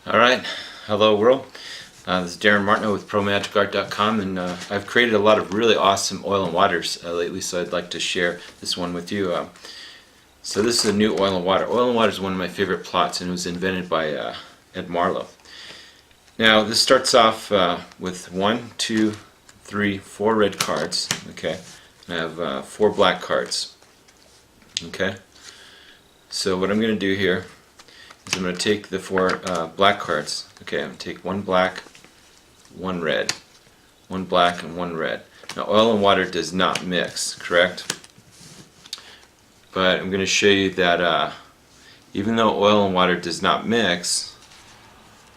Alright, hello world. This is Darin Martineau with ProMagicArt.com, and I've created a lot of really awesome oil and waters lately, so I'd like to share this one with you. So this is a new oil and water. Oil and water is one of my favorite plots, and it was invented by Ed Marlowe. Now this starts off with 1, 2, 3, 4 red cards. Okay, and I have 4 black cards. Okay, so what I'm going to do here is I'm going to take the 4 black cards. Okay, I'm going to take 1 black, 1 red, 1 black, and 1 red. Now oil and water does not mix, correct? But I'm going to show you that even though oil and water does not mix,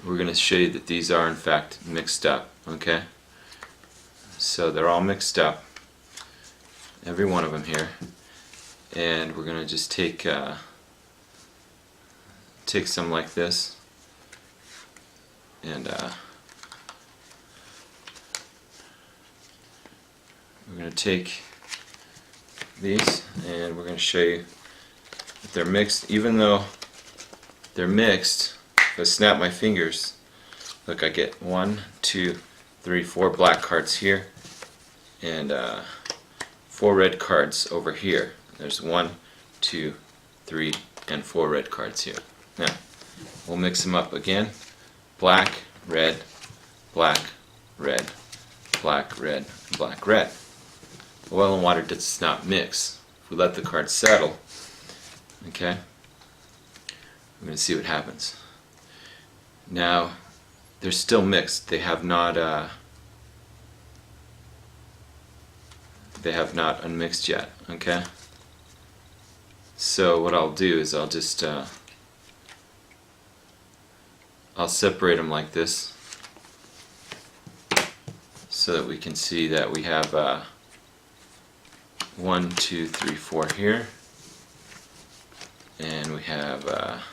we're going to show you that these are in fact mixed up. Okay, so they're all mixed up, every one of them here, and we're going to just take some like this, and we're going to take these, and we're going to show you that they're mixed. Even though they're mixed, if I snap my fingers, look, I get 1, 2, 3, 4 black cards here, and 4 red cards over here. There's 1, 2, 3, and 4 red cards here. Now, we'll mix them up again. Black, red, black, red, black, red, black, red. Oil and water does not mix. If we let the cards settle, okay, we're going to see what happens. Now, they're still mixed. They have not unmixed yet, okay? So what I'll do is I'll just I'll separate them like this so that we can see that we have 1, 2, 3, 4 here, and we have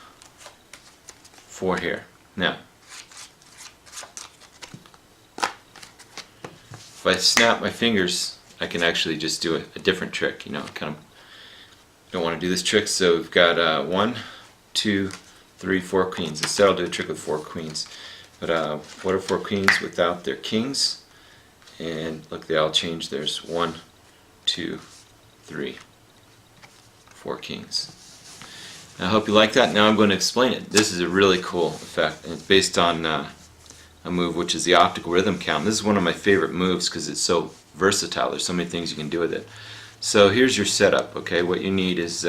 4 here. Now, if I snap my fingers, I can actually just do a different trick. You know, kind of don't want to do this trick, so we've got 1, 2, 3, 4 queens. Instead I'll do a trick with 4 queens. But what are 4 queens without their kings? And look, they all change. There's 1, 2, 3, 4 kings. I hope you like that. Now I'm going to explain it. This is a really cool effect, and it's based on a move which is the optical rhythm count. This is one of my favorite moves because it's so versatile. There's so many things you can do with it. So here's your setup. Okay, what you need is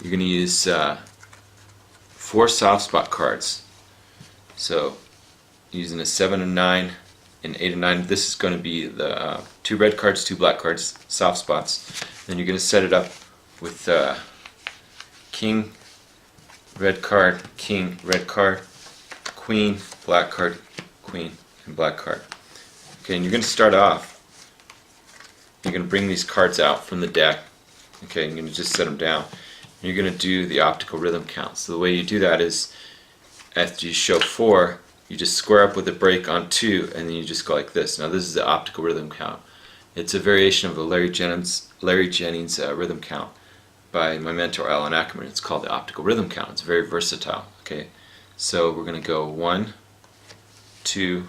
you're going to use 4 soft spot cards. So using a 7 and 9 and 8 and 9, this is going to be the 2 red cards, 2 black cards, soft spots. Then you're going to set it up with king, red card, king, red card, queen, black card, queen, and black card. Okay, and you're going to start off, you're going to bring these cards out from the deck. Okay, you're going to just set them down. You're going to do the optical rhythm count. So the way you do that is, after you show 4, you just square up with a break on 2, and then you just go like this. Now this is the optical rhythm count. It's a variation of a Larry Jennings rhythm count by my mentor Allan Ackerman. It's called the optical rhythm count. It's very versatile. Okay, so we're going to go 1, 2,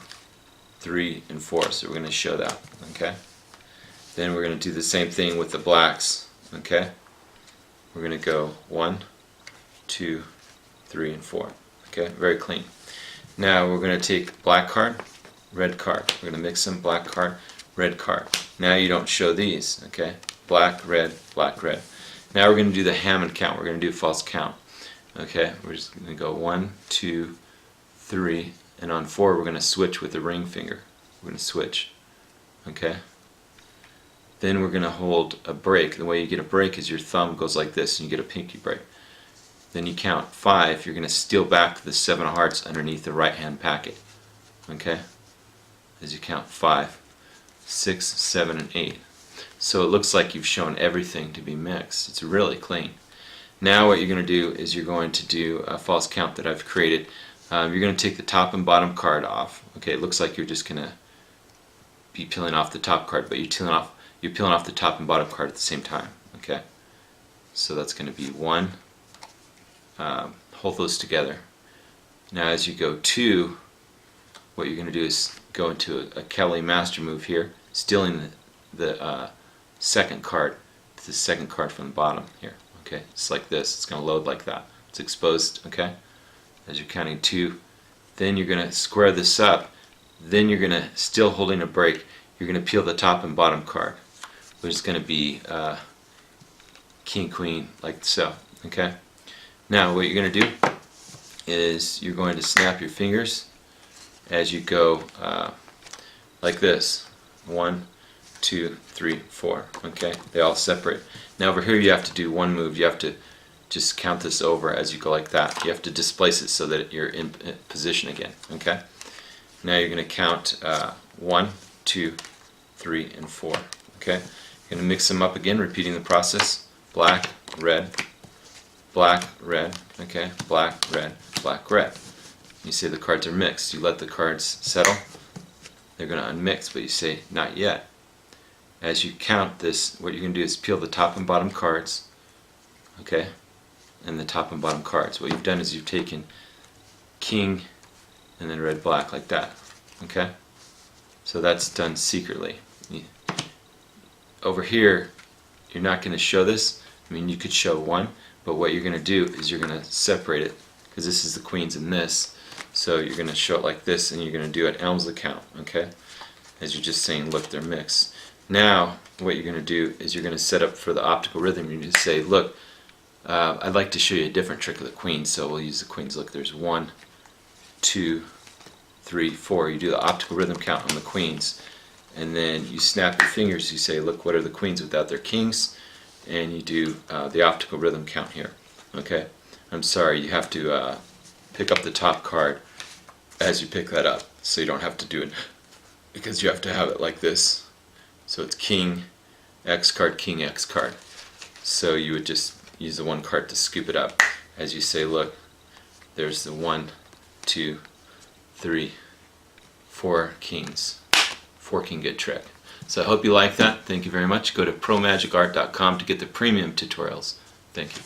3, and 4. So we're going to show that. Okay, then we're going to do the same thing with the blacks. Okay, we're going to go 1, 2, 3, and 4. Okay, very clean. Now we're going to take black card, red card. We're going to mix them, black card, red card. Now you don't show these. Okay, black, red, black, red. Now we're going to do the Hammond count. We're going to do a false count. Okay, we're just going to go 1, 2, 3, and on 4 we're going to switch with the ring finger. We're going to switch. Okay. Then we're going to hold a break. The way you get a break is your thumb goes like this, and you get a pinky break. Then you count 5. You're going to steal back to the 7 of hearts underneath the right hand packet. Okay? As you count 5, 6, 7, and 8. So it looks like you've shown everything to be mixed. It's really clean. Now what you're going to do is you're going to do a false count that I've created. You're going to take the top and bottom card off. Okay, it looks like you're just going to be peeling off the top card, but you're peeling off the top and bottom card at the same time. Okay, so that's going to be 1, hold those together. Now as you go 2, what you're going to do is go into a Kelly master move here, stealing the second card, the second card from the bottom here. Okay, it's like this. It's going to load like that. It's exposed. Okay, as you're counting 2, then you're going to square this up. Then you're going to, still holding a break, you're going to peel the top and bottom card, which is going to be king, queen, like so. Okay. Now what you're going to do is you're going to snap your fingers as you go like this. 1, 2, 3, 4. Okay, they all separate. Now over here you have to do one move. You have to just count this over as you go like that. You have to displace it so that you're in position again. Okay. Now you're going to count 1, 2, 3, and 4. Okay. You're going to mix them up again, repeating the process. Black, red, black, red. Okay. Black, red, black, red. You say the cards are mixed. You let the cards settle. They're going to unmix, but you say not yet. As you count this, what you're going to do is peel the top and bottom cards, okay, and the top and bottom cards. What you've done is you've taken king and then red, black, like that, okay? So that's done secretly. Over here, you're not going to show this. I mean, you could show one, but what you're going to do is you're going to separate it, because this is the queens in this. So you're going to show it like this, and you're going to do an Elm's count, okay? As you're just saying, look, they're mixed. Now, what you're going to do is you're going to set up for the optical rhythm. You're going to say, look, I'd like to show you a different trick of the queens, so we'll use the queens. Look, there's 1, 2, 3, 4. You do the optical rhythm count on the queens, and then you snap your fingers. You say, look, what are the queens without their kings? And you do the optical rhythm count here. Okay? I'm sorry, you have to pick up the top card as you pick that up, so you don't have to do it, because you have to have it like this. So it's king, X card, king, X card. So you would just use the one card to scoop it up. As you say, look, there's the 1, 2, 3, 4 kings. 4 king good trick. So I hope you like that. Thank you very much. Go to promagicart.com to get the premium tutorials. Thank you.